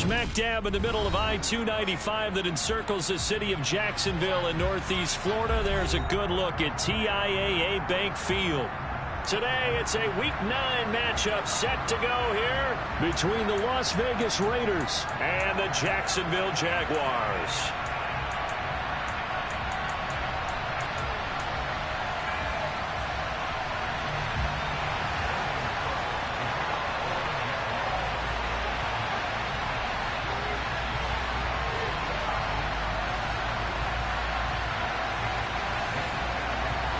Smack dab in the middle of I-295 that encircles the city of Jacksonville in northeast Florida. There's a good look at TIAA Bank Field. Today, it's a Week 9 matchup set to go here between the Las Vegas Raiders and the Jacksonville Jaguars.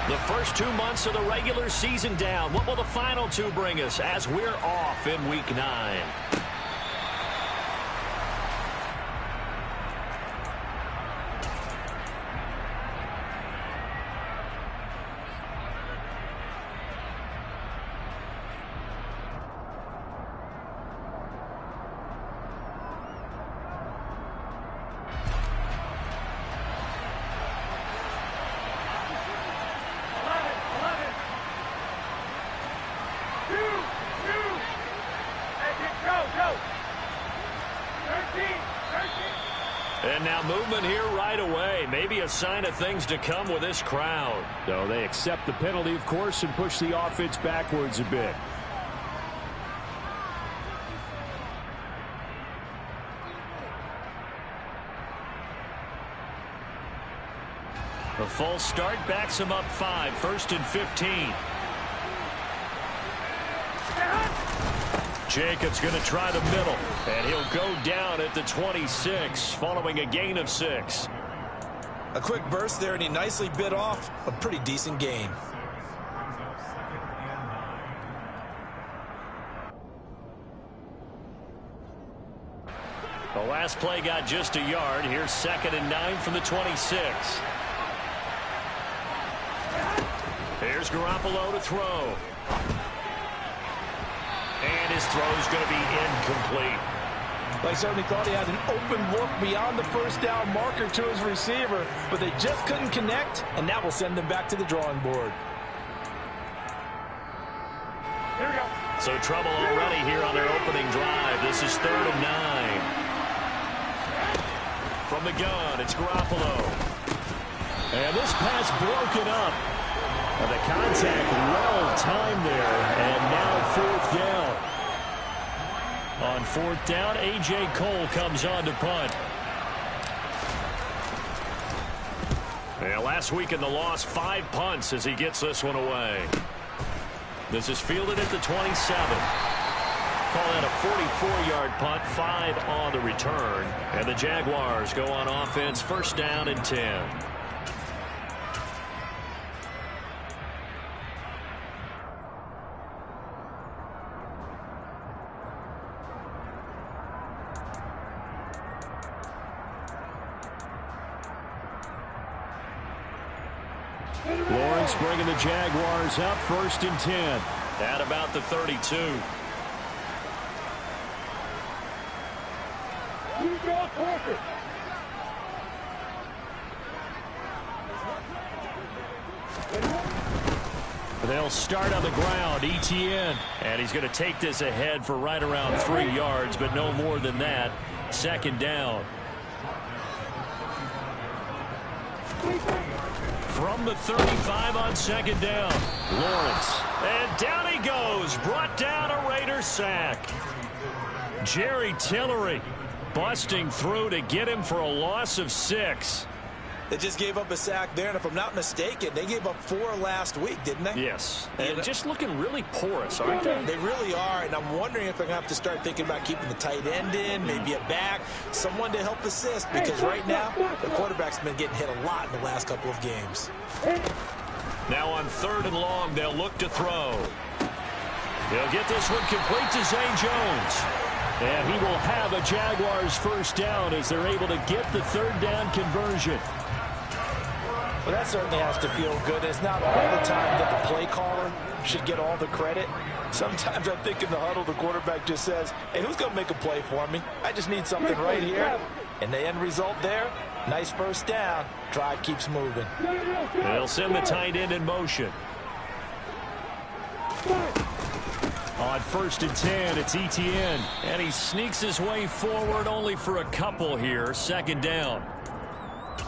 The first 2 months of the regular season down. What will the final 2 bring us as we're off in Week 9? And now movement here right away. Maybe a sign of things to come with this crowd. So they accept the penalty, of course, and push the offense backwards a bit. A false start backs him up 5, 1st and 15. Jacobs going to try the middle, and he'll go down at the 26 following a gain of 6. A quick burst there, and he nicely bit off a pretty decent gain. The last play got just a yard. Here's 2nd and 9 from the 26. Here's Garoppolo to throw. And his throw is going to be incomplete. I certainly thought he had an open look beyond the first down marker to his receiver, but they just couldn't connect, and that will send them back to the drawing board. Here we go. So trouble already here on their opening drive. This is 3rd and 9. From the gun, it's Garoppolo. And this pass broken up. And the contact well timed there, and now 4th down. On 4th down, A.J. Cole comes on to punt. Yeah, last week in the loss, 5 punts as he gets this one away. This is fielded at the 27. Call that a 44-yard punt, 5 on the return. And the Jaguars go on offense, 1st down and 10. Lawrence bringing the Jaguars up, 1st and 10. At about the 32. They'll start on the ground, ETN. And he's going to take this ahead for right around 3 yards, but no more than that. 2nd down. From the 35 on 2nd down, Lawrence. And down he goes, brought down a Raider sack. Jerry Tillery busting through to get him for a loss of 6. They just gave up a sack there, and if I'm not mistaken, they gave up 4 last week, didn't they? Yes, and just looking really porous, aren't they? They really are, and I'm wondering if they're going to have to start thinking about keeping the tight end in, maybe a back, someone to help assist, because right now, the quarterback's been getting hit a lot in the last couple of games. Now on 3rd and long, they'll look to throw. He'll get this one complete to Zay Jones. And he will have a Jaguars 1st down as they're able to get the 3rd down conversion. Well, that certainly has to feel good. It's not all the time that the play caller should get all the credit. Sometimes I think in the huddle, the quarterback just says, hey, who's going to make a play for me? I just need something right here. And the end result there, nice 1st down. Drive keeps moving. They'll send the tight end in motion. On On 1st and 10, it's Etienne. And he sneaks his way forward only for a couple here. 2nd down.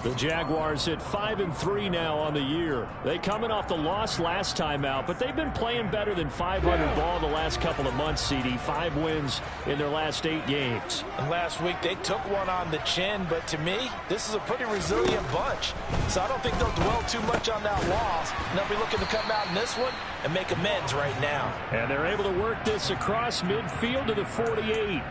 The Jaguars at 5-3 now on the year. They coming off the loss last time out, but they've been playing better than 500 ball the last couple of months, CD. 5 wins in their last 8 games. And last week they took one on the chin, but to me, this is a pretty resilient bunch. So I don't think they'll dwell too much on that loss. And they'll be looking to come out in this one and make amends right now. And they're able to work this across midfield to the 48.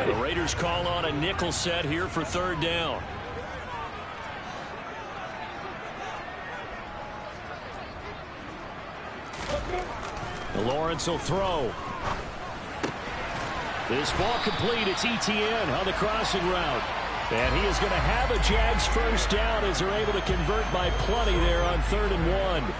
The Raiders call on a nickel set here for 3rd down. Lawrence will throw. This ball complete. It's Etienne on the crossing route. And he is going to have a Jags 1st down as they're able to convert by plenty there on 3rd and 1.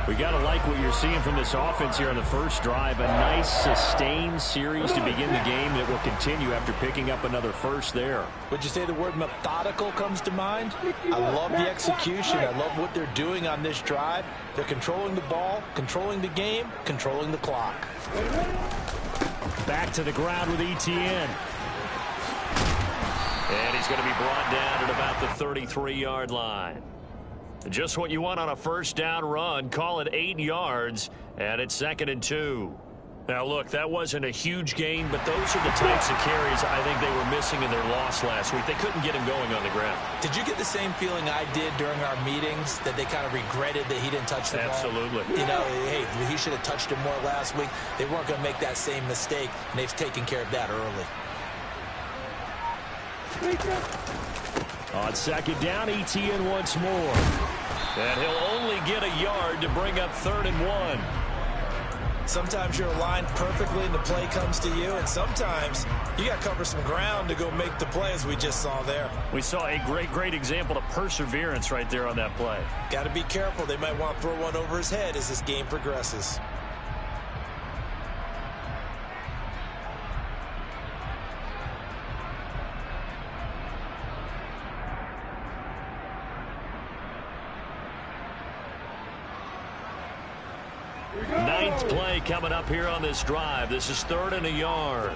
We got to like what you're seeing from this offense here on the first drive. A nice sustained series to begin the game that will continue after picking up another first there. Would you say the word methodical comes to mind? I love the execution. I love what they're doing on this drive. They're controlling the ball, controlling the game, controlling the clock. Back to the ground with Etienne. And he's going to be brought down at about the 33-yard line. Just what you want on a 1st down run. Call it 8 yards, and it's 2nd and 2. Now, look, that wasn't a huge gain, but those are the types of carries I think they were missing in their loss last week. They couldn't get him going on the ground. Did you get the same feeling I did during our meetings, that they kind of regretted that he didn't touch the ball? Absolutely. You know, hey, he should have touched it more last week. They weren't going to make that same mistake, and they've taken care of that early. On 2nd down, Etienne once more. And he'll only get a yard to bring up 3rd and 1. Sometimes you're aligned perfectly and the play comes to you, and sometimes you got to cover some ground to go make the play, as we just saw there. We saw a great example of perseverance right there on that play. Got to be careful. They might want to throw one over his head as this game progresses. Ninth play coming up here on this drive. This is 3rd and a yard.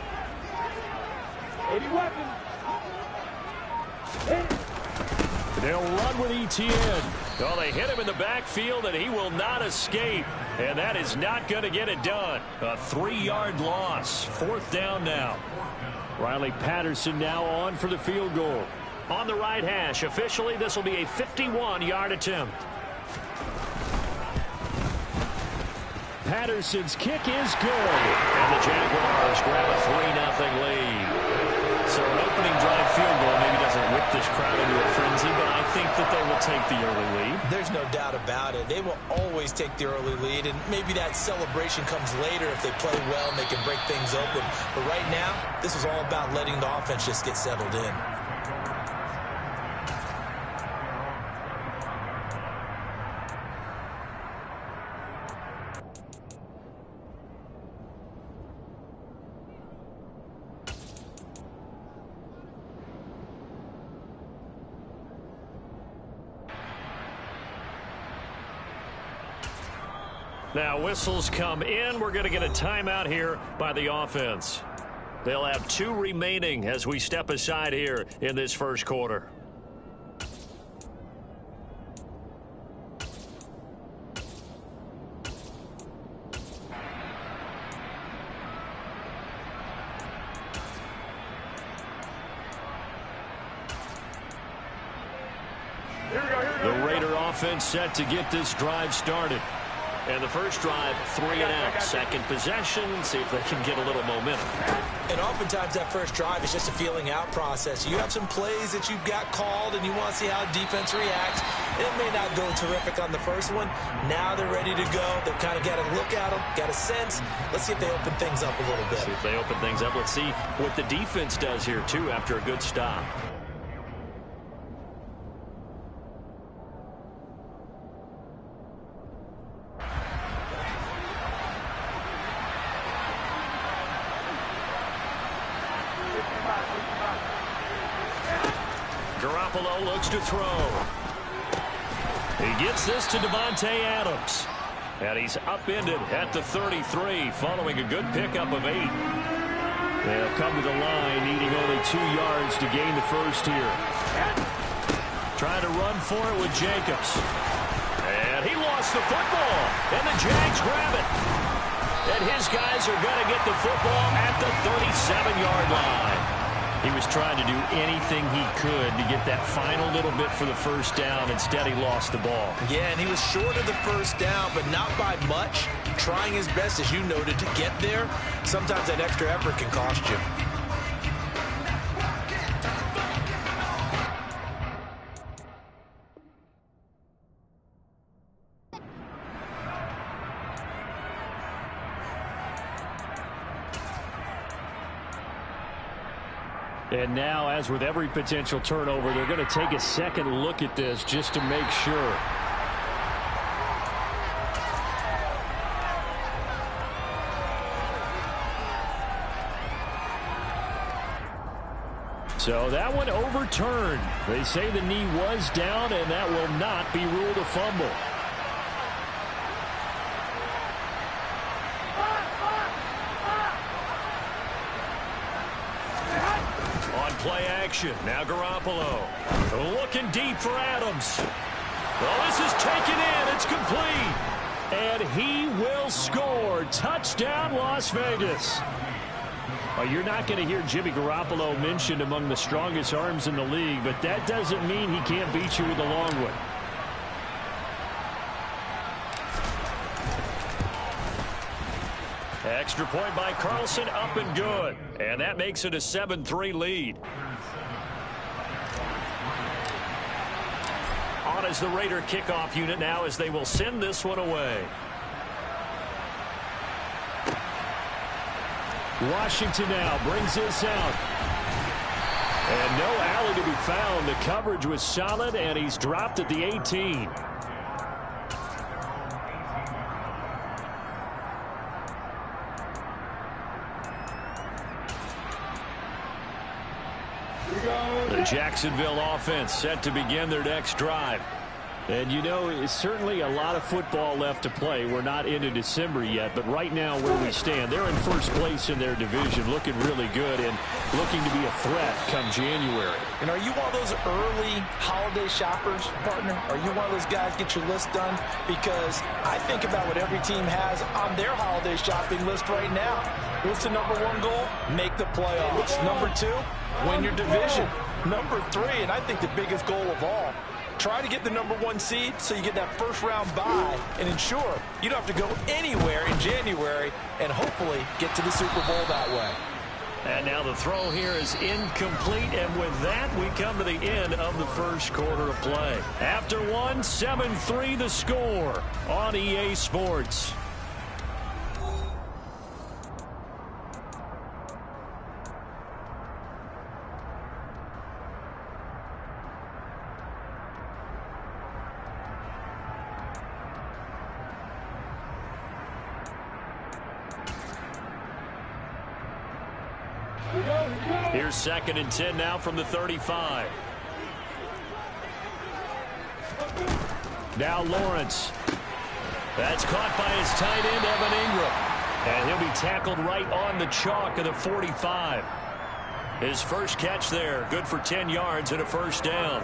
They'll run with Etienne. Well, they hit him in the backfield, and he will not escape. And that is not going to get it done. A 3-yard loss. 4th down now. Riley Patterson now on for the field goal. On the right hash. Officially, this will be a 51-yard attempt. Patterson's kick is good. And the Jaguars grab a 3-0 lead. So an opening drive field goal maybe doesn't whip this crowd into a frenzy, but I think that they will take the early lead. There's no doubt about it. They will always take the early lead, and maybe that celebration comes later if they play well and they can break things open. But right now, this is all about letting the offense just get settled in. Now whistles come in. We're going to get a timeout here by the offense. They'll have 2 remaining as we step aside here in this first quarter. The Raider offense set to get this drive started. And the first drive, 3 and out. Second possession, see if they can get a little momentum. And oftentimes that first drive is just a feeling out process. You have some plays that you've got called and you want to see how defense reacts. It may not go terrific on the first one. Now they're ready to go. They've kind of got a look at them, got a sense. Let's see if they open things up a little bit. See if they open things up. Let's see what the defense does here, too, after a good stop. Garoppolo Garoppolo looks to throw. He gets this to Davante Adams. And he's upended at the 33 following a good pickup of 8. They'll come to the line needing only 2 yards to gain the first here. Trying to run for it with Jacobs. And he lost the football. And the Jags grab it. And his guys are going to get the football at the 37-yard line. He was trying to do anything he could to get that final little bit for the first down. Instead, he lost the ball. Yeah, and he was short of the first down, but not by much. Trying his best, as you noted, to get there. Sometimes that extra effort can cost you. And now, as with every potential turnover, they're going to take a second look at this just to make sure. So that one overturned. They say the knee was down, and that will not be ruled a fumble. Play action. Now Garoppolo. Looking deep for Adams. Well, this is taken in. It's complete. And he will score. Touchdown, Las Vegas. Well, you're not going to hear Jimmy Garoppolo mentioned among the strongest arms in the league, but that doesn't mean he can't beat you with a long one. Extra point by Carlson, up and good. And that makes it a 7-3 lead. On as the Raider kickoff unit now as they will send this one away. Washington now brings this out. And no alley to be found. The coverage was solid, and he's dropped at the 18. The Jacksonville offense set to begin their next drive. And, you know, it's certainly a lot of football left to play. We're not into December yet, but right now where we stand, they're in first place in their division, looking really good and looking to be a threat come January. And are you one of those early holiday shoppers, partner? Are you one of those guys get your list done? Because I think about what every team has on their holiday shopping list right now. What's the number 1 goal? Make the playoffs. Number 2, win your division. Number 3, and I think the biggest goal of all, try to get the number 1 seed so you get that first-round bye and ensure you don't have to go anywhere in January and hopefully get to the Super Bowl that way. And now the throw here is incomplete, and with that, we come to the end of the first quarter of play. After one, 7-3 the score on EA Sports. Here's 2nd and 10 now from the 35. Now Lawrence. That's caught by his tight end, Evan Ingram. And he'll be tackled right on the chalk of the 45. His first catch there, good for 10 yards and a first down.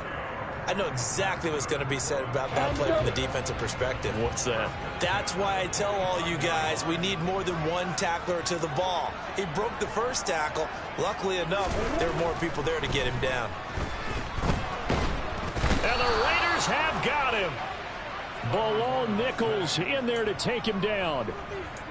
I know exactly what's going to be said about that play from the defensive perspective. What's that? That's why I tell all you guys we need more than one tackler to the ball. He broke the first tackle. Luckily enough, there were more people there to get him down. And the Raiders have got him. Bilal Nichols in there to take him down.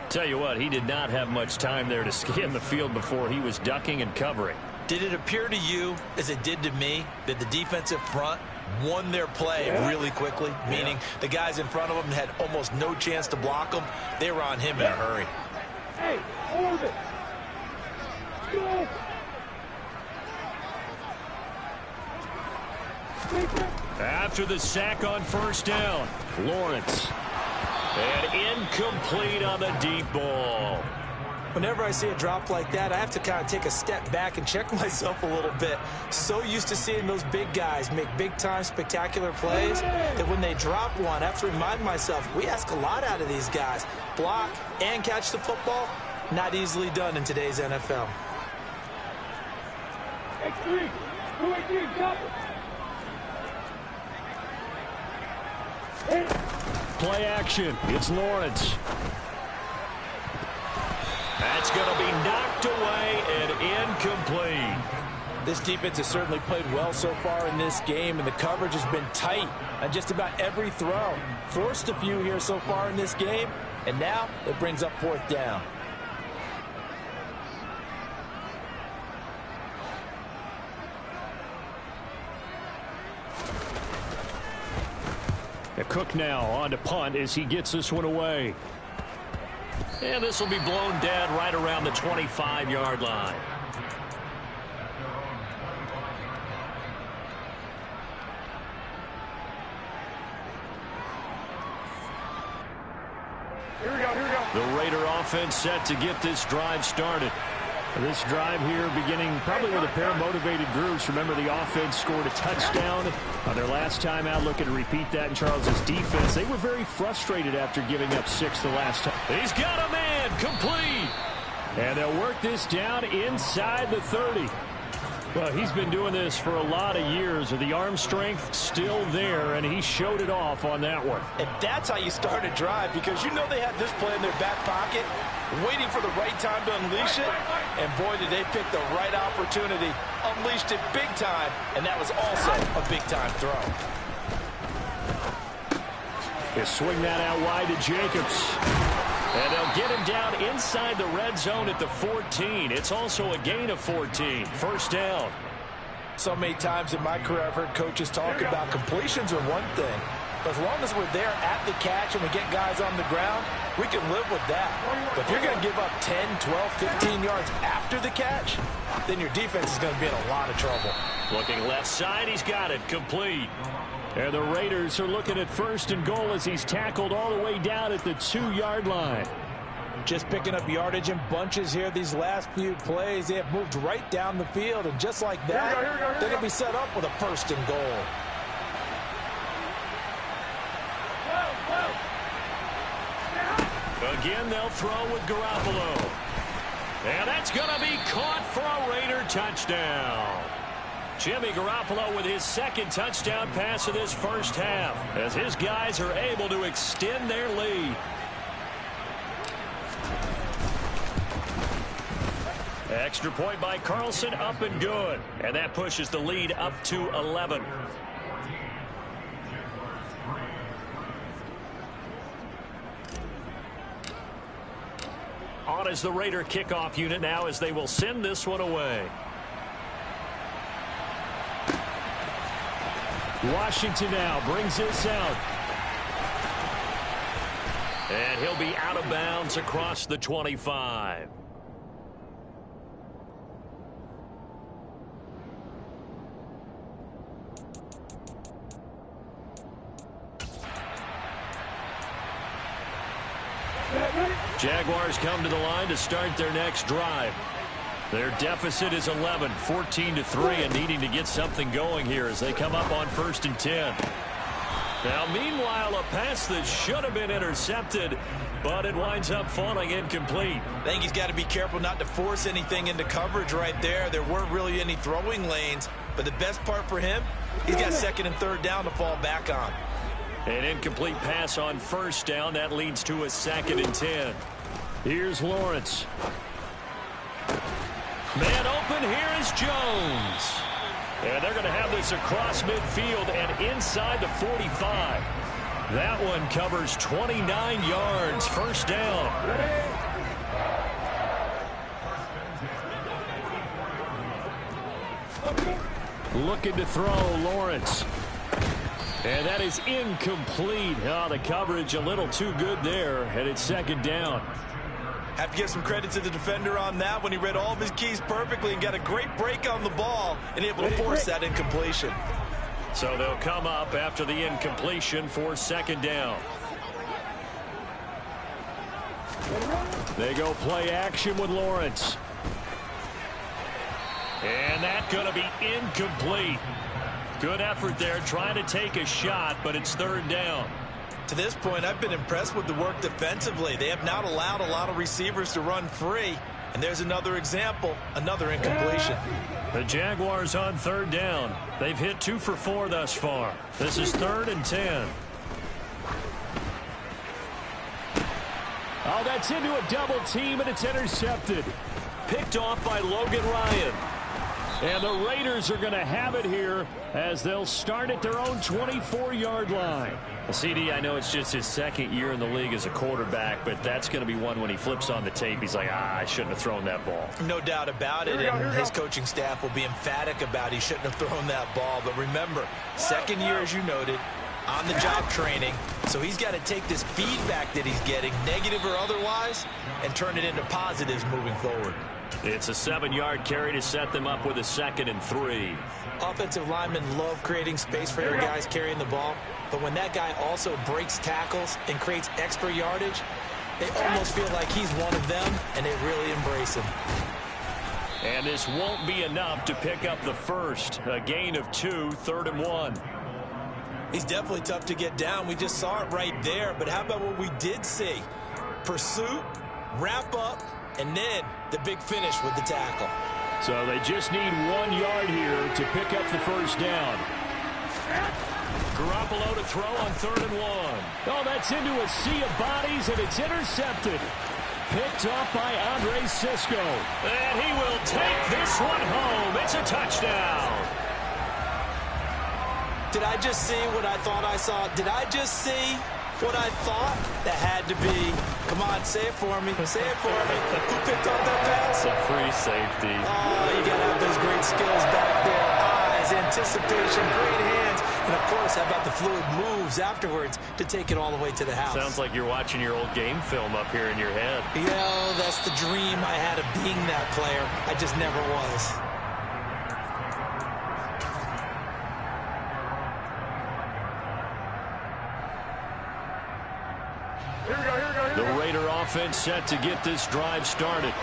Tell you what, he did not have much time there to scan the field before he was ducking and covering. Did it appear to you, as it did to me, that the defensive front won their play really quickly? Meaning the guys in front of them had almost no chance to block them. They were on him in a hurry. Hey, hold it. Go. After the sack on first down, Lawrence. And incomplete on the deep ball. Whenever I see a drop like that, I have to kind of take a step back and check myself a little bit. So used to seeing those big guys make big-time spectacular plays that when they drop one, I have to remind myself, we ask a lot out of these guys. Block and catch the football, not easily done in today's NFL. X3, 218, stop it. Play action. It's Lawrence. That's going to be knocked away and incomplete. This defense has certainly played well so far in this game, and the coverage has been tight on just about every throw. Forced a few here so far in this game, and now it brings up 4th down. Cook now on to punt as he gets this one away. And this will be blown dead right around the 25-yard line. Here we go. The Raider offense set to get this drive started. This drive here beginning probably with a pair of motivated groups. Remember, the offense scored a touchdown on their last time out. Looking to repeat that in Charles's defense. They were very frustrated after giving up 6 the last time. He's got a man complete. And they'll work this down inside the 30. Well, he's been doing this for a lot of years. The arm strength still there, and he showed it off on that one. And that's how you start a drive, because you know they have this play in their back pocket, waiting for the right time to unleash it. And boy, did they pick the right opportunity. Unleashed it big time, and that was also a big-time throw. They swing that out wide to Jacobs. And they'll get him down inside the red zone at the 14. It's also a gain of 14. 1st down. So many times in my career I've heard coaches talk about completions are one thing. But as long as we're there at the catch and we get guys on the ground, we can live with that. But if you're going to give up 10, 12, 15 yards after the catch, then your defense is going to be in a lot of trouble. Looking left side, he's got it complete. And the Raiders are looking at 1st and goal as he's tackled all the way down at the 2-yard line. Just picking up yardage in bunches here these last few plays. They have moved right down the field, and just like that, they're going to be set up with a 1st and goal. Again, they'll throw with Garoppolo. And that's going to be caught for a Raider touchdown. Jimmy Garoppolo with his 2nd touchdown pass of this first half, as his guys are able to extend their lead. Extra point by Carlson, up and good. And that pushes the lead up to 11. On is the Raider kickoff unit now, as they will send this one away. Washington now brings this out. And he'll be out of bounds across the 25. Jaguars come to the line to start their next drive. Their deficit is 11, 14-3, and needing to get something going here as they come up on 1st and 10. Now, meanwhile, a pass that should have been intercepted, but it winds up falling incomplete. I think he's got to be careful not to force anything into coverage right there. There weren't really any throwing lanes, but the best part for him, he's got 2nd and 3rd down to fall back on. An incomplete pass on 1st down. That leads to a 2nd and 10. Here's Lawrence. Man open, here is Jones. And they're going to have this across midfield and inside the 45. That one covers 29 yards. 1st down. Looking to throw, Lawrence. And that is incomplete. Oh, the coverage a little too good there, and it's 2nd down. Have to give some credit to the defender on that when he read all of his keys perfectly and got a great break on the ball and able to force that incompletion. So they'll come up after the incompletion for 2nd down. They go play action with Lawrence. And that's going to be incomplete. Good effort there trying to take a shot, but it's third down. To this point, I've been impressed with the work defensively. They have not allowed a lot of receivers to run free. And there's another example, another incompletion. The Jaguars on third down. They've hit 2 for 4 thus far. This is 3rd and 10. Oh, that's into a double team, and it's intercepted. Picked off by Logan Ryan. And the Raiders are going to have it here as they'll start at their own 24-yard line. CD, I know it's just his 2nd year in the league as a quarterback, but that's going to be one when he flips on the tape. He's like, I shouldn't have thrown that ball. No doubt about it, and his coaching staff will be emphatic about he shouldn't have thrown that ball. But remember, 2nd year, as you noted, on-the-job training, so he's got to take this feedback that he's getting, negative or otherwise, and turn it into positives moving forward. It's a 7-yard carry to set them up with a 2nd and 3. Offensive linemen love creating space for their guys carrying the ball, but when that guy also breaks tackles and creates extra yardage, they almost feel like he's one of them, and they really embrace him. And this won't be enough to pick up the first. A gain of 2, 3rd and 1. He's definitely tough to get down. We just saw it right there, but how about what we did see? Pursuit, wrap up, and then the big finish with the tackle. So they just need 1 yard here to pick up the first down. Garoppolo to throw on 3rd and 1. Oh, that's into a sea of bodies, and it's intercepted. Picked off by Andre Sisco. And he will take this one home. It's a touchdown. Did I just see what I thought I saw? Did I just see what I thought? That had to be. Come on, say it for me. Say it for me. Who picked up that pass? It's a free safety. Oh, you got to have those great skills back there. Eyes, anticipation, great hands. And, of course, how about the fluid moves afterwards to take it all the way to the house? Sounds like you're watching your old game film up here in your head. You know, that's the dream I had of being that player. I just never was. The Raider offense set to get this drive started.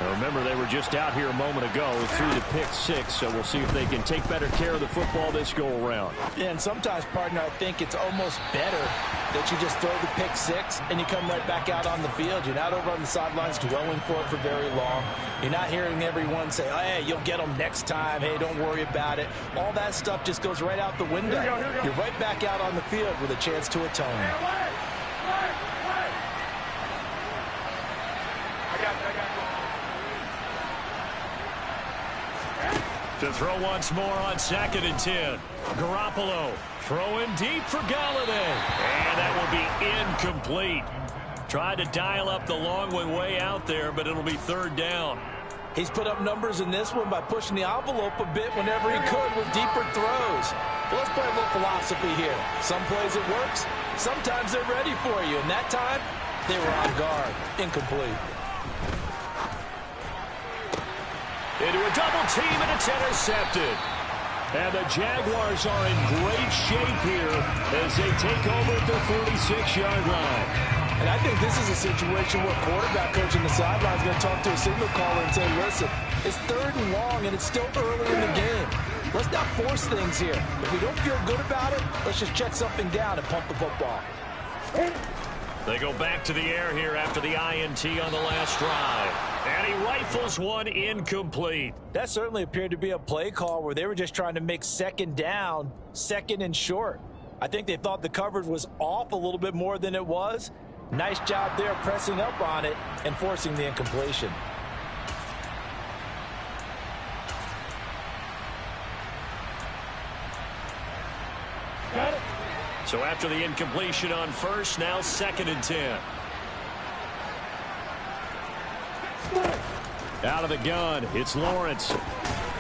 Now remember, they were just out here a moment ago through the pick 6, so we'll see if they can take better care of the football this go-around. Yeah, and sometimes, partner, I think it's almost better that you just throw the pick 6 and you come right back out on the field. You're not over on the sidelines dwelling for it for very long. You're not hearing everyone say, oh, hey, you'll get them next time. Hey, don't worry about it. All that stuff just goes right out the window. You're right back out on the field with a chance to atone. To throw once more on 2nd and 10. Garoppolo throwing deep for Galladay. And that will be incomplete. Tried to dial up the long one way out there, but it'll be 3rd down. He's put up numbers in this one by pushing the envelope a bit whenever he could with deeper throws. Well, let's play a little philosophy here. Some plays it works. Sometimes they're ready for you. And that time, they were on guard. Incomplete. Into a double team, and it's intercepted. And the Jaguars are in great shape here as they take over at their 46-yard line. And I think this is a situation where quarterback coach in the sideline is going to talk to a signal caller and say, listen, it's 3rd and long, and it's still early in the game. Let's not force things here. If we don't feel good about it, let's just check something down and pump the football. They go back to the air here after the INT on the last drive. And he rifles one incomplete. That certainly appeared to be a play call where they were just trying to make 2nd down, 2nd and short. I think they thought the coverage was off a little bit more than it was. Nice job there pressing up on it and forcing the incompletion. Got it. So after the incompletion on 1st, now 2nd and 10. Out of the gun, it's Lawrence.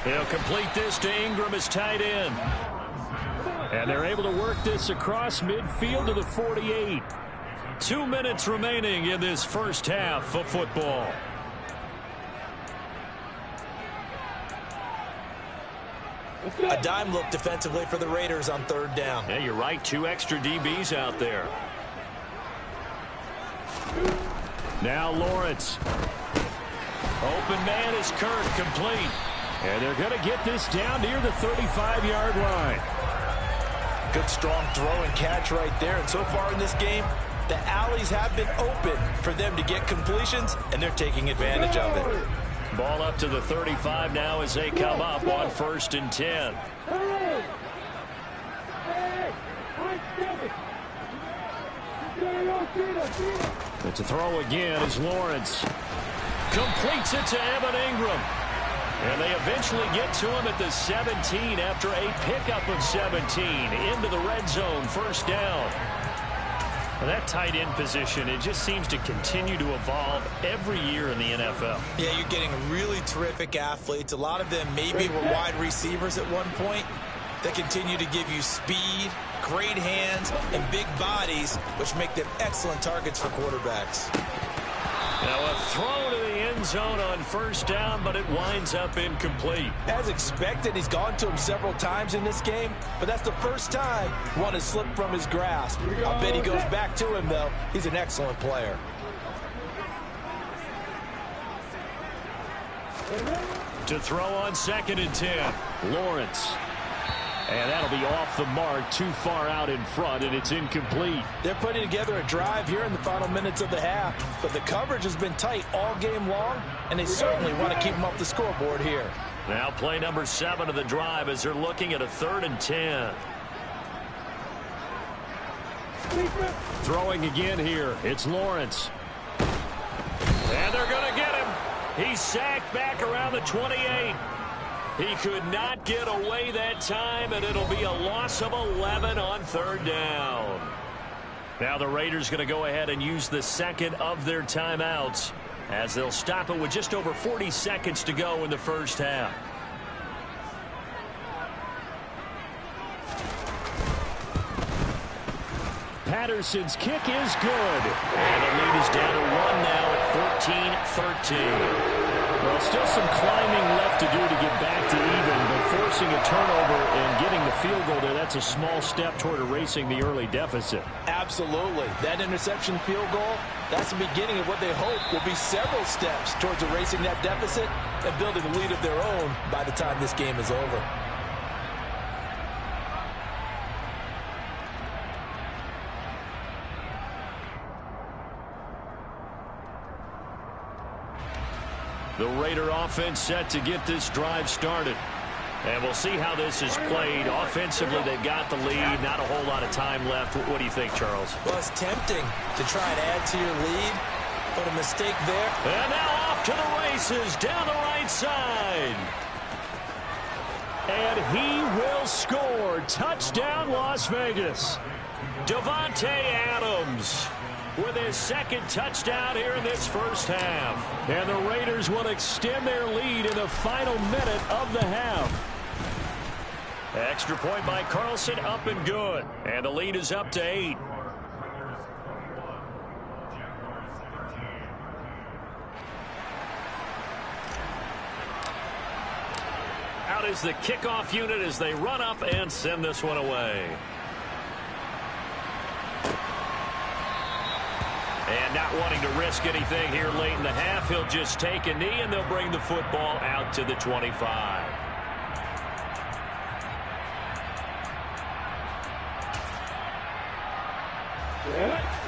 He'll complete this to Ingram as tight end. And they're able to work this across midfield to the 48. 2 minutes remaining in this first half of football. A dime look defensively for the Raiders on 3rd down. Yeah, you're right. 2 extra DBs out there. Now Lawrence. Open man is Kirk, complete. And they're going to get this down near the 35-yard line. Good strong throw and catch right there. And so far in this game, the alleys have been open for them to get completions, and they're taking advantage of it. Ball up to the 35 now as they come up on 1st and 10. But to throw again is Lawrence. Completes it to Evan Ingram. And they eventually get to him at the 17 after a pickup of 17 into the red zone. 1st down. Well, that tight end position, it just seems to continue to evolve every year in the NFL. Yeah, you're getting really terrific athletes. A lot of them maybe were wide receivers at one point. They continue to give you speed, great hands, and big bodies, which make them excellent targets for quarterbacks. Now a throw to the end zone on 1st down, but it winds up incomplete. As expected, he's gone to him several times in this game, but that's the first time one has slipped from his grasp. I'll bet he goes back to him, though. He's an excellent player. To throw on 2nd and 10. Lawrence. And that'll be off the mark, too far out in front, and it's incomplete. They're putting together a drive here in the final minutes of the half, but the coverage has been tight all game long, and they certainly want to keep them off the scoreboard here. Now play number 7 of the drive as they're looking at a 3rd and 10. Throwing again here, it's Lawrence. And they're going to get him. He's sacked back around the 28. He could not get away that time, and it'll be a loss of 11 on 3rd down. Now the Raiders going to go ahead and use the 2nd of their timeouts as they'll stop it with just over 40 seconds to go in the 1st half. Patterson's kick is good. And the lead is down to 1 now at 14-13. Well, still some climbing left to do to get back to even, but forcing a turnover and getting the field goal there, that's a small step toward erasing the early deficit. Absolutely. That interception field goal, that's the beginning of what they hope will be several steps towards erasing that deficit and building a lead of their own by the time this game is over. The Raider offense set to get this drive started. And we'll see how this is played. Offensively, they've got the lead. Not a whole lot of time left. What do you think, Charles? Well, it's tempting to try and add to your lead, but a mistake there. And now off to the races down the right side. And he will score. Touchdown, Las Vegas. Davante Adams with his 2nd touchdown here in this 1st half. And the Raiders will extend their lead in the final minute of the half. Extra point by Carlson, up and good. And the lead is up to 8. Out is the kickoff unit as they run up and send this one away. And not wanting to risk anything here late in the half, he'll just take a knee, and they'll bring the football out to the 25.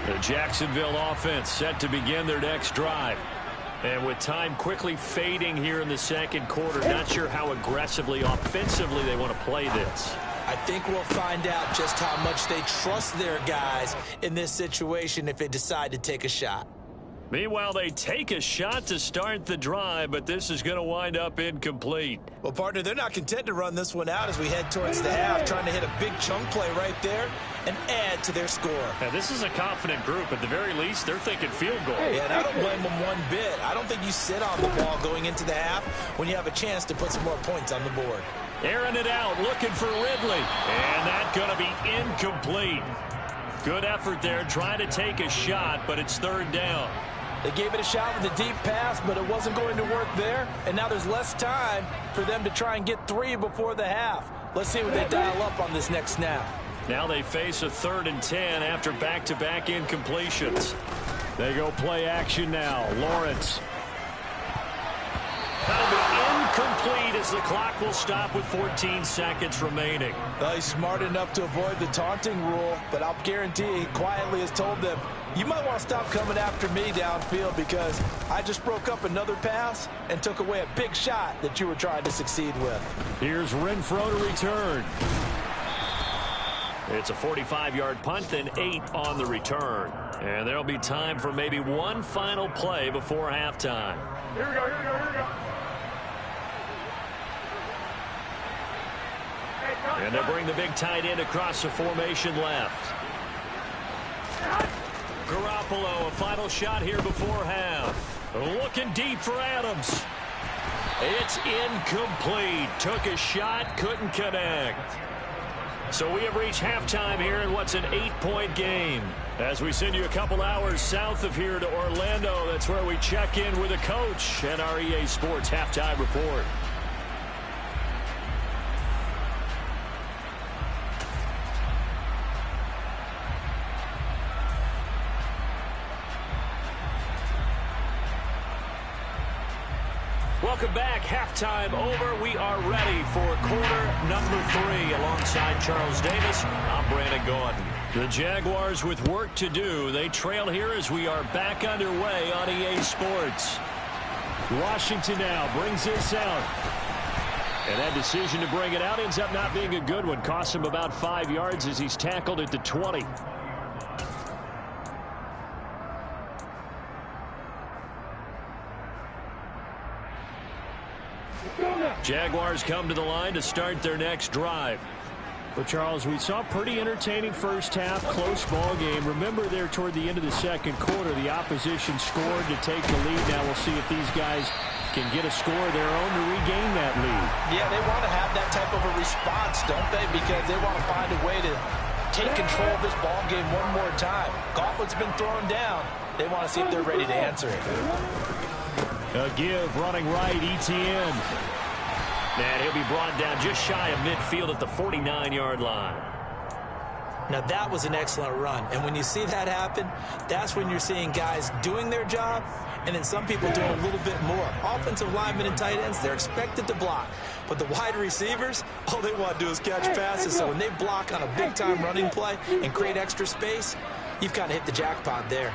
The Jacksonville offense set to begin their next drive. And with time quickly fading here in the 2nd quarter, not sure how aggressively, offensively they want to play this. I think we'll find out just how much they trust their guys in this situation if they decide to take a shot. Meanwhile, they take a shot to start the drive, but this is going to wind up incomplete. Well, partner, they're not content to run this one out as we head towards the half, trying to hit a big chunk play right there and add to their score. Now, this is a confident group. At the very least, they're thinking field goal. Yeah, and I don't blame them one bit. I don't think you sit on the ball going into the half when you have a chance to put some more points on the board. Airing it out, looking for Ridley. And that's going to be incomplete. Good effort there, trying to take a shot, but it's 3rd down. They gave it a shot with a deep pass, but it wasn't going to work there. And now there's less time for them to try and get 3 before the half. Let's see what they dial up on this next snap. Now they face a 3rd and 10 after back-to-back incompletions. They go play action now. Lawrence. That'll be incomplete as the clock will stop with 14 seconds remaining. Well, he's smart enough to avoid the taunting rule, but I'll guarantee he quietly has told them, you might want to stop coming after me downfield because I just broke up another pass and took away a big shot that you were trying to succeed with. Here's Renfro to return. It's a 45-yard punt and 8 on the return. And there'll be time for maybe one final play before halftime. Here we go, here we go, here we go. And they'll bring the big tight end across the formation left. Garoppolo, a final shot here before half. Looking deep for Adams. It's incomplete. Took a shot, couldn't connect. So we have reached halftime here in what's an 8-point game. As we send you a couple hours south of here to Orlando, that's where we check in with a coach and our EA Sports Halftime Report. Welcome back. Halftime over. We are ready for quarter number 3. Alongside Charles Davis, I'm Brandon Gordon. The Jaguars with work to do. They trail here as we are back underway on EA Sports. Washington now brings this out. And that decision to bring it out ends up not being a good one. Cost him about 5 yards as he's tackled at the 20. Jaguars come to the line to start their next drive. Well, Charles, we saw pretty entertaining first half, close ball game. Remember there toward the end of the second quarter, the opposition scored to take the lead. Now we'll see if these guys can get a score of their own to regain that lead. Yeah, they want to have that type of a response, don't they? Because they want to find a way to take control of this ball game one more time. Gauntlet's been thrown down. They want to see if they're ready to answer it. A give running right, ETN. And he'll be brought down just shy of midfield at the 49-yard line. Now, that was an excellent run. And when you see that happen, that's when you're seeing guys doing their job and then some people doing a little bit more. Offensive linemen and tight ends, they're expected to block. But the wide receivers, all they want to do is catch passes. So when they block on a big-time running play and create extra space, you've kind of hit the jackpot there.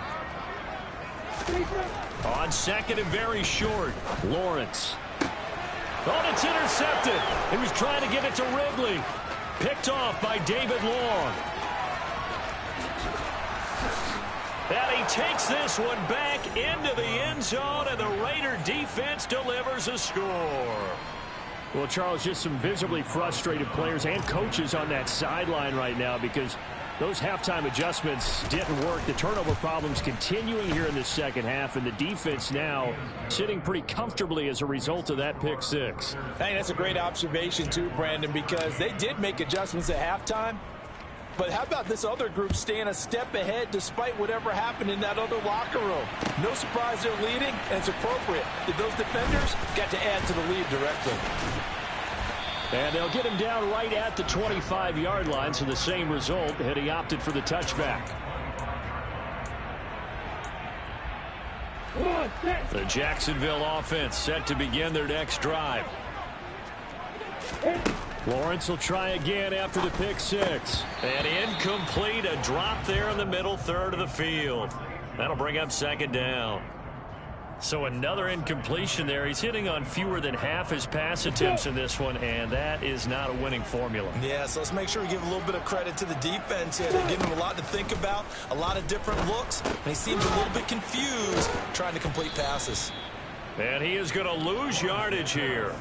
On second and very short, Lawrence. Oh, it's intercepted. He was trying to get it to Ridley. Picked off by David Long. And he takes this one back into the end zone, and the Raider defense delivers a score. Well, Charles, just some visibly frustrated players and coaches on that sideline right now because those halftime adjustments didn't work. The turnover problems continuing here in the second half, and the defense now sitting pretty comfortably as a result of that pick six. Hey, that's a great observation too, Brandon, because they did make adjustments at halftime. But how about this other group staying a step ahead despite whatever happened in that other locker room? No surprise they're leading, and it's appropriate that those defenders got to add to the lead directly. And they'll get him down right at the 25-yard line, so the same result had he opted for the touchback. The Jacksonville offense set to begin their next drive. Lawrence will try again after the pick six. And incomplete, a drop there in the middle third of the field. That'll bring up second down. So another incompletion there. He's hitting on fewer than half his pass attempts in this one, and that is not a winning formula. Yeah, so let's make sure we give a little bit of credit to the defense here. They're giving him a lot to think about, a lot of different looks, and he seems a little bit confused trying to complete passes. And he is going to lose yardage here.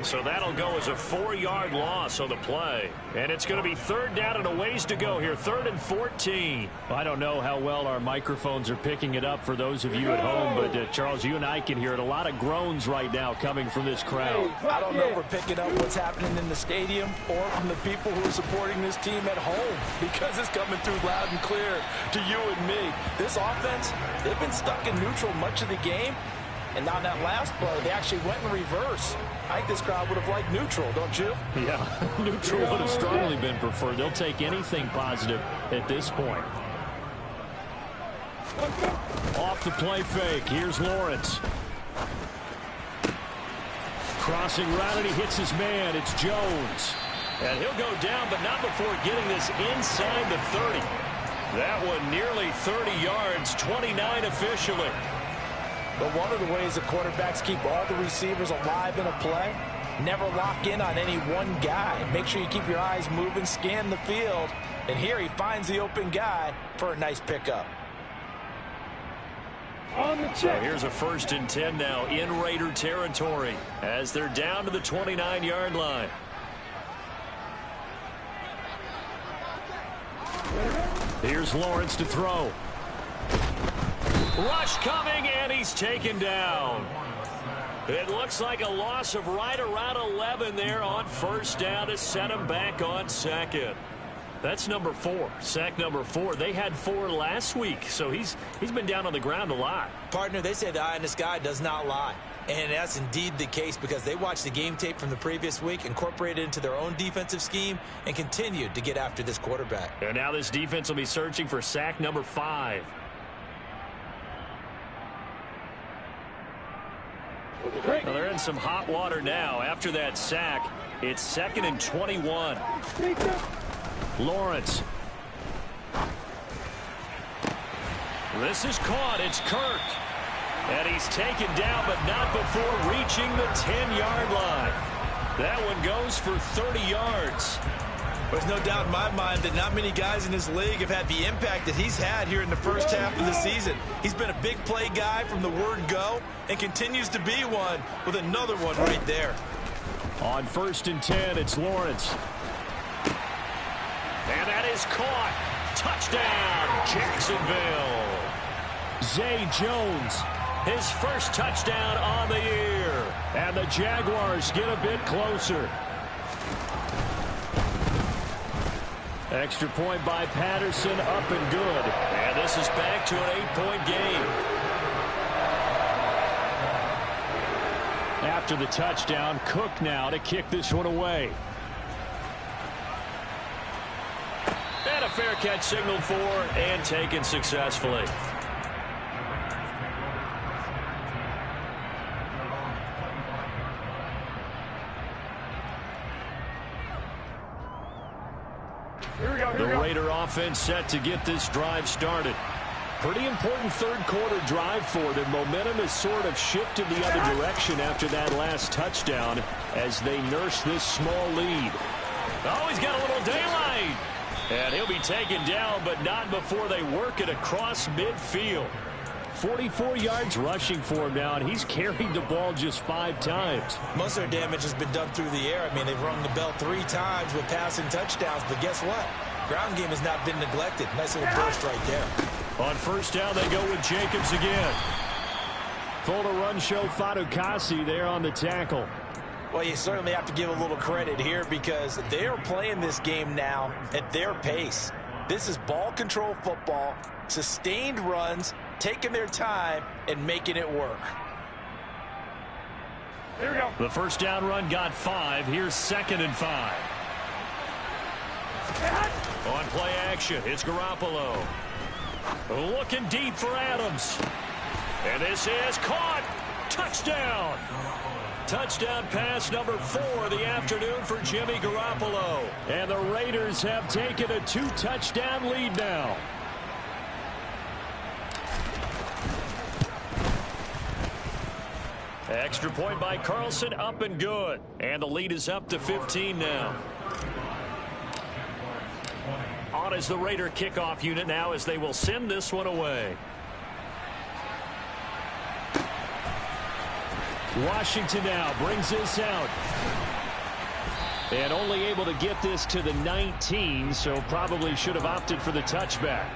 So that'll go as a 4-yard loss on the play. And it's going to be third down and a ways to go here. 3rd and 14. Well, I don't know how well our microphones are picking it up for those of you at home, but Charles, you and I can hear it. A lot of groans right now coming from this crowd. I don't know if we're picking up what's happening in the stadium or from the people who are supporting this team at home, because it's coming through loud and clear to you and me. This offense, they've been stuck in neutral much of the game. And on that last play, they actually went in reverse. I think this crowd would have liked neutral, don't you? Yeah, neutral would have strongly been preferred. They'll take anything positive at this point. Off the play fake. Here's Lawrence. Crossing route, and he hits his man. It's Jones. And he'll go down, but not before getting this inside the 30. That one nearly 30 yards, 29 officially. But one of the ways the quarterbacks keep all the receivers alive in a play, never lock in on any one guy. Make sure you keep your eyes moving, scan the field. And here he finds the open guy for a nice pickup. On the check. So here's a 1st and 10 now in Raider territory as they're down to the 29-yard line. Here's Lawrence to throw. Rush coming, and he's taken down. It looks like a loss of right around 11 there on 1st down to set him back on 2nd. That's number 4, sack number 4. They had 4 last week, so he's been down on the ground a lot. Partner, they say the eye in the sky does not lie. And that's indeed the case because they watched the game tape from the previous week, incorporated it into their own defensive scheme, and continued to get after this quarterback. And now this defense will be searching for sack number 5. Well, they're in some hot water now. After that sack, it's 2nd and 21. Lawrence. This is caught. It's Kirk. And he's taken down, but not before reaching the 10-yard line. That one goes for 30 yards. There's no doubt in my mind that not many guys in this league have had the impact that he's had here in the first half of the season. He's been a big play guy from the word go and continues to be one with another one right there. On 1st and 10, it's Lawrence. And that is caught. Touchdown, Jacksonville. Zay Jones. His first touchdown on the year. And the Jaguars get a bit closer. Extra point by Patterson, up and good. And this is back to an 8-point game. After the touchdown, Cook now to kick this one away. And a fair catch signaled for and taken successfully. The Raider offense set to get this drive started. Pretty important 3rd quarter drive for them. Momentum has sort of shifted the other direction after that last touchdown as they nurse this small lead. Oh, he's got a little daylight. And he'll be taken down, but not before they work it across midfield. 44 yards rushing for him now, and he's carried the ball just 5 times. Most of their damage has been done through the air. I mean, they've rung the bell 3 times with passing touchdowns, but guess what? Ground game has not been neglected. Nice little burst right there. On 1st down, they go with Jacobs again. Full to run show Fatukasi there on the tackle. Well, you certainly have to give a little credit here because they are playing this game now at their pace. This is ball control football, sustained runs, taking their time and making it work. Here we go. The 1st down run got 5. Here's 2nd and 5. On play action, it's Garoppolo. Looking deep for Adams. And this is caught. Touchdown. Touchdown pass number 4 of the afternoon for Jimmy Garoppolo. And the Raiders have taken a 2-touchdown lead now. Extra point by Carlson, up and good. And the lead is up to 15 now. On is the Raider kickoff unit now as they will send this one away. Washington now brings this out. And only able to get this to the 19, so probably should have opted for the touchback.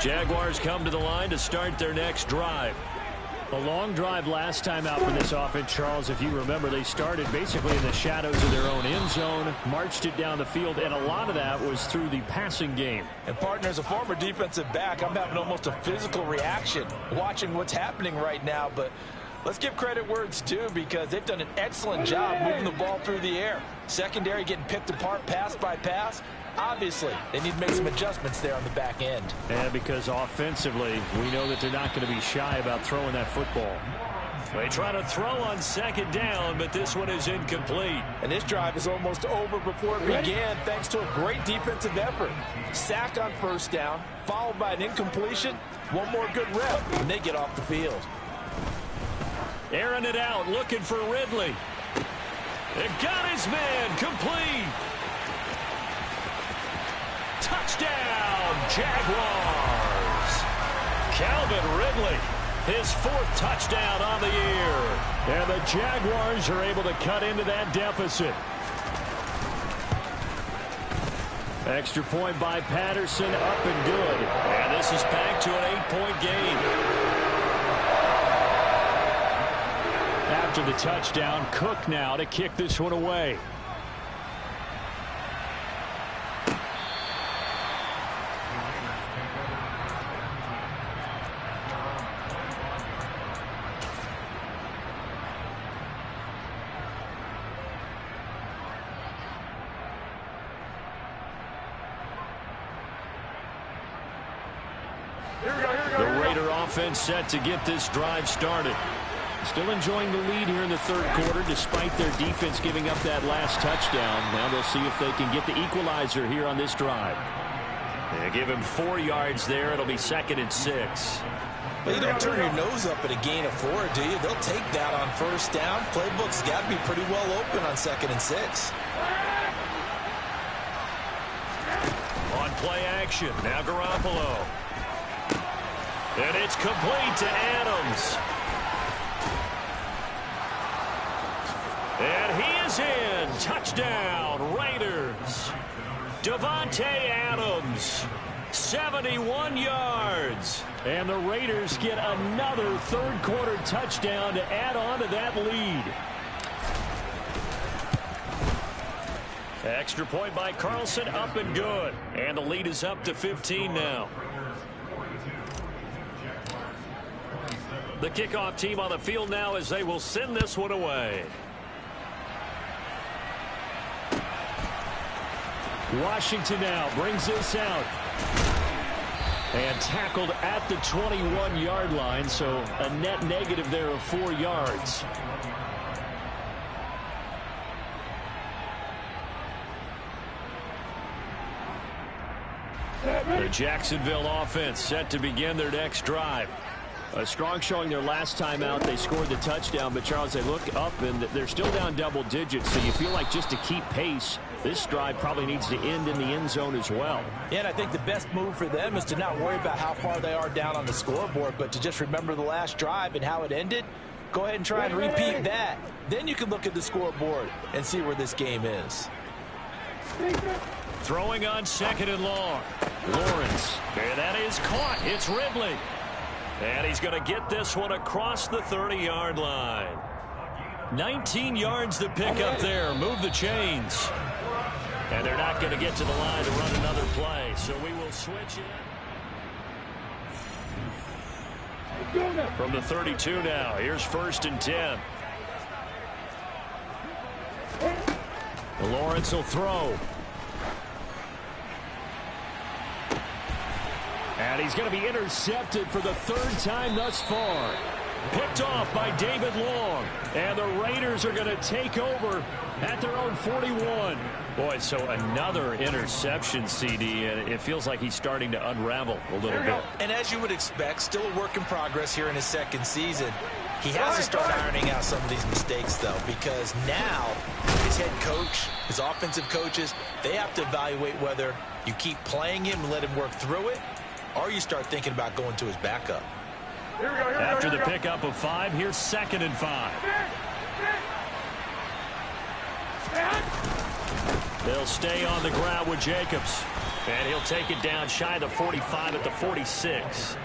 Jaguars come to the line to start their next drive. A long drive last time out for this offense, Charles. If you remember, they started basically in the shadows of their own end zone, marched it down the field, and a lot of that was through the passing game. And partner, as a former defensive back, I'm having almost a physical reaction watching what's happening right now. But Let's give credit where it's due because they've done an excellent job moving the ball through the air. Secondary getting picked apart pass by pass. Obviously, they need to make some adjustments there on the back end. And because offensively, we know that they're not going to be shy about throwing that football. They try to throw on second down, but this one is incomplete. And this drive is almost over before it began thanks to a great defensive effort. Sack on first down, followed by an incompletion. One more good rep, and they get off the field. Airing it out, looking for Ridley. It got his man, complete. Touchdown, Jaguars. Calvin Ridley, his 4th touchdown on the year. And the Jaguars are able to cut into that deficit. Extra point by Patterson, up and good. And this is back to an 8-point game. After the touchdown, Cook now to kick this one away. The Raider offense set to get this drive started. Still enjoying the lead here in the 3rd quarter despite their defense giving up that last touchdown. Now they'll see if they can get the equalizer here on this drive. They give him 4 yards there. It'll be 2nd and 6. Well, you don't turn your nose up at a gain of 4, do you? They'll take that on first down. Playbook's got to be pretty well open on 2nd and 6. On play action, now Garoppolo. And it's complete to Adams. And he is in. Touchdown, Raiders. Devontae Adams, 71 yards. And the Raiders get another 3rd quarter touchdown to add on to that lead. Extra point by Carlson, up and good. And the lead is up to 15 now. The kickoff team on the field now as they will send this one away. Washington now brings this out. And tackled at the 21-yard line, so a net negative there of 4 yards. The Jacksonville offense set to begin their next drive. A strong showing their last time out. They scored the touchdown, but Charles, they look up and they're still down double digits, so you feel like just to keep pace, this drive probably needs to end in the end zone as well. Yeah, and I think the best move for them is to not worry about how far they are down on the scoreboard, but to just remember the last drive and how it ended. Go ahead and try and repeat that. Then you can look at the scoreboard and see where this game is. Throwing on 2nd and long. Lawrence. And that is caught. It's Ridley. And he's going to get this one across the 30-yard line. 19 yards to pick up there. Move the chains. And they're not going to get to the line to run another play. So we will switch it. From the 32 now. Here's 1st and 10. Lawrence will throw. And he's going to be intercepted for the 3rd time thus far. Picked off by David Long. And the Raiders are going to take over at their own 41. Boy, so another interception, CD, and it feels like he's starting to unravel a little bit. And as you would expect, still a work in progress here in his 2nd season. He has to start ironing out some of these mistakes, though, because now his head coach, his offensive coaches, they have to evaluate whether you keep playing him and let him work through it, or you start thinking about going to his backup. After the pickup of 5, here's 2nd and 5. They'll stay on the ground with Jacobs. And he'll take it down shy of the 45 at the 46.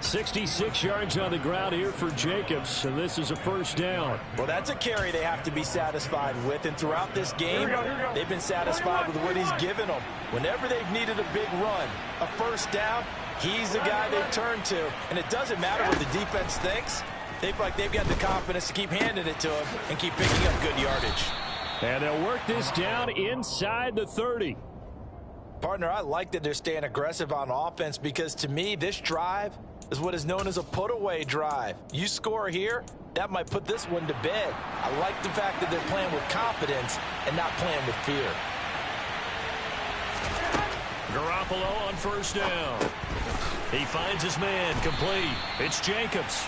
66 yards on the ground here for Jacobs, and this is a 1st down. Well, that's a carry they have to be satisfied with, and throughout this game, they've been satisfied with what he's given them. Whenever they've needed a big run, a 1st down, he's the guy they've turned to, and it doesn't matter what the defense thinks. They feel like they've got the confidence to keep handing it to him and keep picking up good yardage. And they'll work this down inside the 30. Partner, I like that they're staying aggressive on offense because to me, this drive is what is known as a put-away drive. You score here, that might put this one to bed. I like the fact that they're playing with confidence and not playing with fear. Garoppolo on first down. He finds his man complete. It's Jacobs.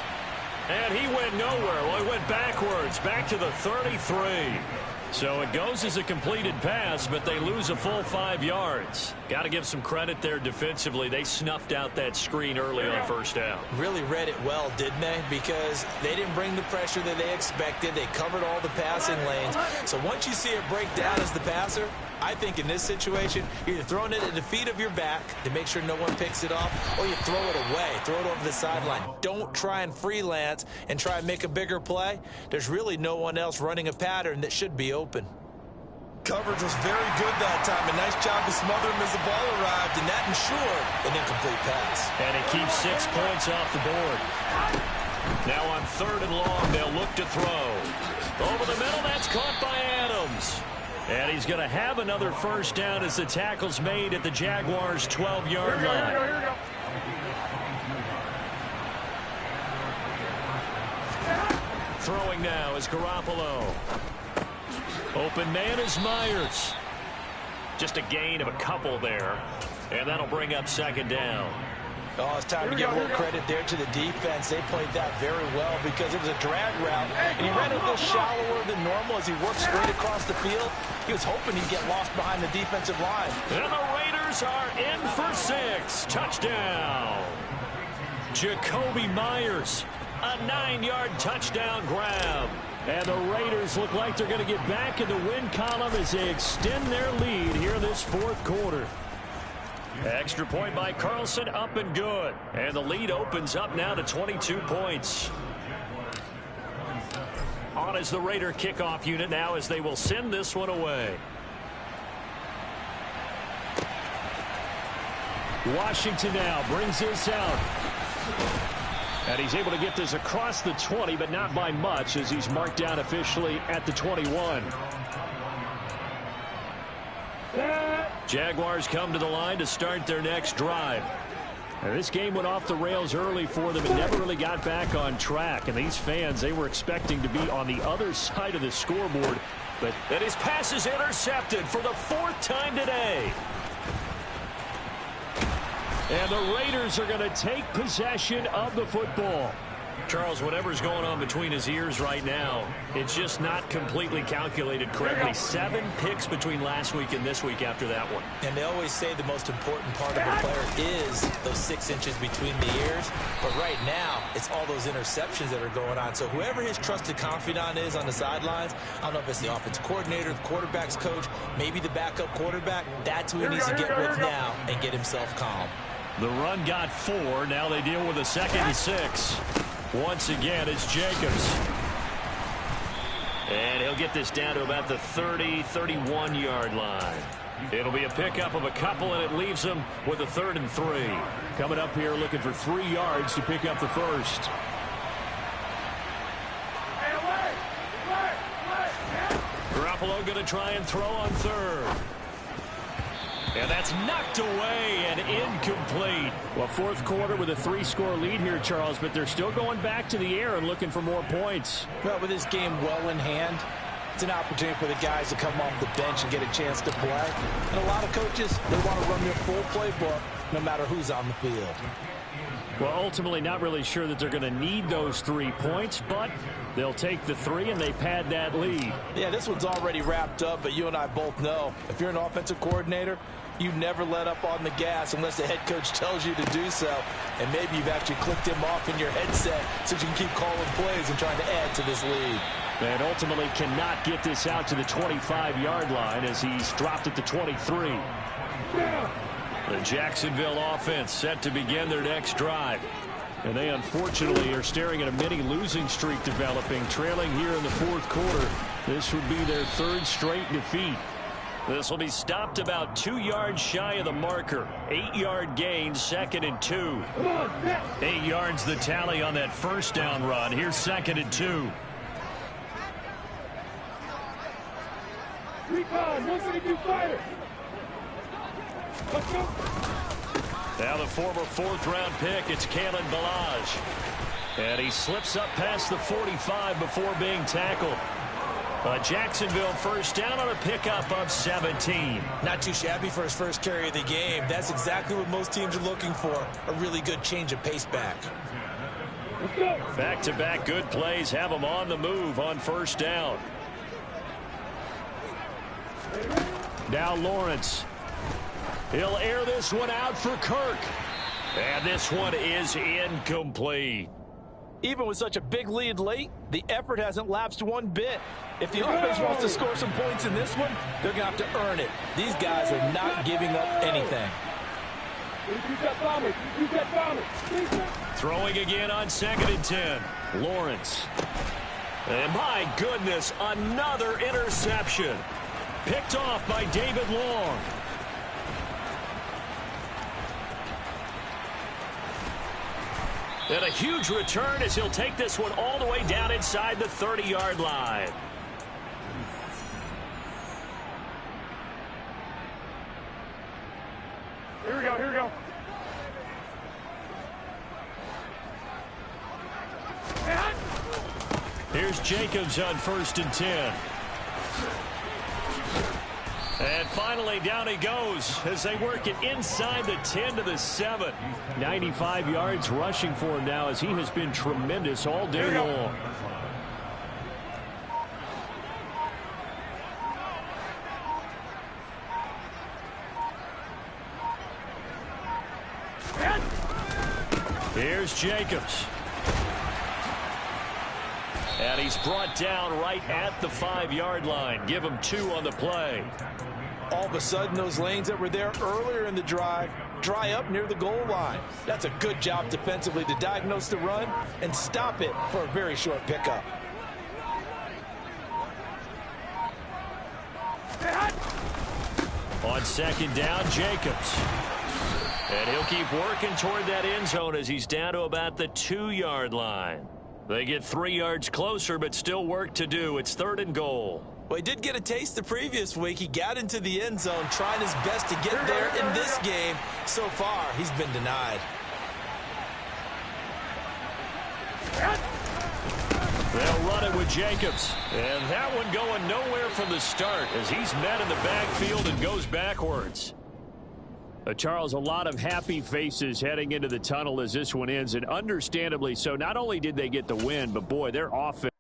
And he went nowhere. Well, he went backwards, back to the 33. So it goes as a completed pass, but they lose a full 5 yards. Got to give some credit there defensively. They snuffed out that screen early on first down. Really read it well, didn't they? Because they didn't bring the pressure that they expected. They covered all the passing lanes. So once you see it break down as the passer, I think in this situation, you're either throwing it at the feet of your back to make sure no one picks it off, or you throw it away, throw it over the sideline. Don't try and freelance and try and make a bigger play. There's really no one else running a pattern that should be open. Coverage was very good that time. A nice job to smother him as the ball arrived, and that ensured an incomplete pass. And it keeps 6 points off the board. Now on 3rd and long, they'll look to throw. Over the middle, that's caught by Adams. And he's going to have another first down as the tackle's made at the Jaguars' 12-yard line. Throwing now is Garoppolo. Open man is Myers. Just a gain of a couple there. And that'll bring up 2nd down. Oh, it's time to give a little credit there to the defense. They played that very well because it was a drag route, and he ran a little shallower than normal as he worked straight across the field. He was hoping he'd get lost behind the defensive line. And the Raiders are in for 6. Touchdown. Jacoby Myers, a 9-yard touchdown grab. And the Raiders look like they're going to get back in the win column as they extend their lead here in this 4th quarter. Extra point by Carlson, up and good. And the lead opens up now to 22 points. On is the Raider kickoff unit now as they will send this one away. Washington now brings this out. And he's able to get this across the 20, but not by much as he's marked down officially at the 21. Jaguars come to the line to start their next drive. And this game went off the rails early for them and never really got back on track. And these fans, they were expecting to be on the other side of the scoreboard. But that his pass is intercepted for the 4th time today. And the Raiders are going to take possession of the football. Charles, whatever's going on between his ears right now, it's just not completely calculated correctly. 7 picks between last week and this week after that one. And they always say the most important part of a player is those 6 inches between the ears. But right now, it's all those interceptions that are going on. So whoever his trusted confidant is on the sidelines, I don't know if it's the offensive coordinator, the quarterback's coach, maybe the backup quarterback, that's who he needs to get with now and get himself calm. The run got 4. Now they deal with a 2nd and 6. Once again, it's Jacobs. And he'll get this down to about the 30, 31-yard line. It'll be a pickup of a couple, and it leaves them with a 3rd and 3. Coming up here looking for 3 yards to pick up the first. Garoppolo going to try and throw on 3rd. And that's knocked away and incomplete. Well, 4th quarter with a 3-score lead here, Charles, but they're still going back to the air and looking for more points. Well, with this game well in hand, it's an opportunity for the guys to come off the bench and get a chance to play. And a lot of coaches, they want to run their full playbook no matter who's on the field. Well, ultimately not really sure that they're going to need those 3 points, but they'll take the 3 and they pad that lead. Yeah, this one's already wrapped up, but you and I both know if you're an offensive coordinator, you never let up on the gas unless the head coach tells you to do so. And maybe you've actually clicked him off in your headset so you can keep calling plays and trying to add to this lead. And ultimately cannot get this out to the 25-yard line as he's dropped at the 23. The Jacksonville offense set to begin their next drive. And they unfortunately are staring at a mini losing streak developing, trailing here in the 4th quarter. This would be their 3rd straight defeat. This will be stopped about 2 yards shy of the marker. 8-yard gain, 2nd and 2. 8 yards the tally on that first down run. Here's 2nd and 2. Recon, 172 fighter. Let's go. Now the former 4th-round pick, it's Kalen Ballage. And he slips up past the 45 before being tackled. Jacksonville first down on a pickup of 17. Not too shabby for his first carry of the game. That's exactly what most teams are looking for, a really good change of pace back. Back-to-back good plays have him on the move on first down. Now Lawrence. He'll air this one out for Kirk. And this one is incomplete. Even with such a big lead late, the effort hasn't lapsed one bit. If the offense wants to score some points in this one, they're going to have to earn it. These guys are not giving up anything. Throwing again on 2nd and 10. Lawrence. And my goodness, another interception. Picked off by David Long. And a huge return as he'll take this one all the way down inside the 30-yard line. Here we go, here we go. Here's Jacobs on 1st and 10. And finally, down he goes as they work it inside the 10 to the 7. 95 yards rushing for him now as he has been tremendous all day long. Here's Jacobs. And he's brought down right at the 5-yard line. Give him 2 on the play. All of a sudden, those lanes that were there earlier in the drive dry up near the goal line. That's a good job defensively to diagnose the run and stop it for a very short pickup. On 2nd down, Jacobs. And he'll keep working toward that end zone as he's down to about the 2-yard line. They get 3 yards closer, but still work to do. It's 3rd and goal. Well, he did get a taste the previous week. He got into the end zone, trying his best to get there in this game. So far, he's been denied. They'll run it with Jacobs. And that one going nowhere from the start as he's met in the backfield and goes backwards. Charles, a lot of happy faces heading into the tunnel as this one ends, and understandably so. Not only did they get the win, but boy, their offense